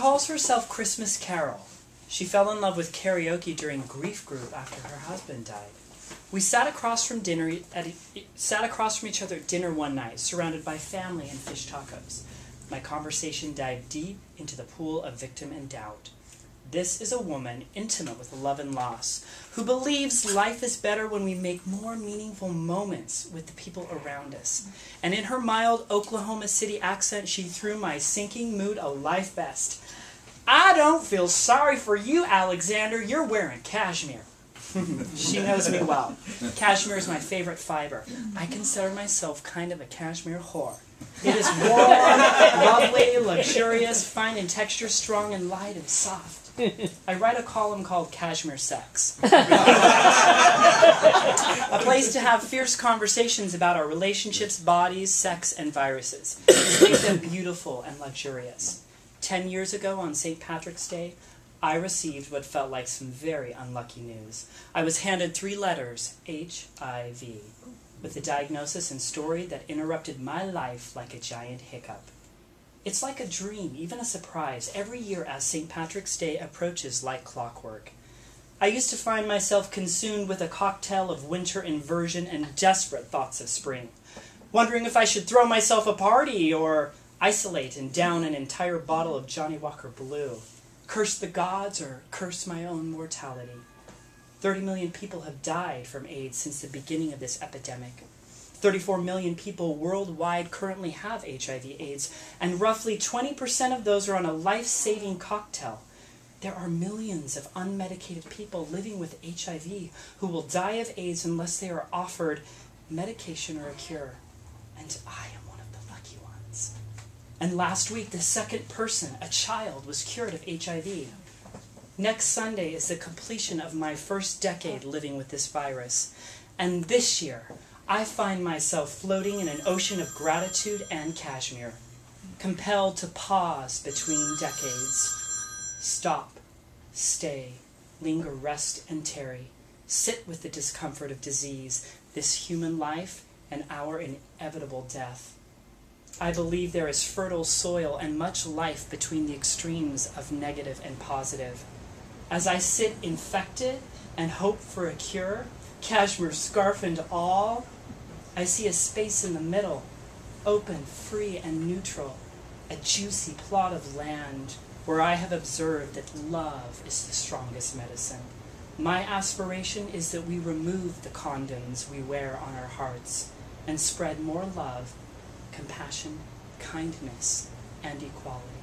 calls herself Christmas Carol. She fell in love with karaoke during grief group after her husband died. We sat across from each other at dinner one night, surrounded by family and fish tacos. My conversation dived deep into the pool of victim and doubt. This is a woman intimate with love and loss, who believes life is better when we make more meaningful moments with the people around us. And in her mild Oklahoma City accent, she threw my sinking mood a life vest. I don't feel sorry for you, Alexander. You're wearing cashmere. She knows me well. Cashmere is my favorite fiber. I consider myself kind of a cashmere whore. It is warm, lovely, luxurious, fine in texture, strong and light and soft. I write a column called Cashmere Sex. A place to have fierce conversations about our relationships, bodies, sex, and viruses. Make them beautiful and luxurious. 10 years ago on St. Patrick's Day, I received what felt like some very unlucky news. I was handed 3 letters, HIV, with a diagnosis and story that interrupted my life like a giant hiccup. It's like a dream, even a surprise, every year as St. Patrick's Day approaches like clockwork. I used to find myself consumed with a cocktail of winter inversion and desperate thoughts of spring, wondering if I should throw myself a party or isolate and down an entire bottle of Johnny Walker Blue, curse the gods or curse my own mortality. 30 million people have died from AIDS since the beginning of this epidemic. 34 million people worldwide currently have HIV/AIDS, and roughly 20% of those are on a life-saving cocktail. There are millions of unmedicated people living with HIV who will die of AIDS unless they are offered medication or a cure. And I am one of the lucky ones. And last week, the second person, a child, was cured of HIV. Next Sunday is the completion of my first decade living with this virus. And this year, I find myself floating in an ocean of gratitude and cashmere, compelled to pause between decades. Stop, stay, linger, rest, and tarry. Sit with the discomfort of disease, this human life, and our inevitable death. I believe there is fertile soil and much life between the extremes of negative and positive. As I sit infected and hope for a cure, cashmere scarf and all, I see a space in the middle, open, free, and neutral, a juicy plot of land where I have observed that love is the strongest medicine. My aspiration is that we remove the condoms we wear on our hearts and spread more love, compassion, kindness, and equality.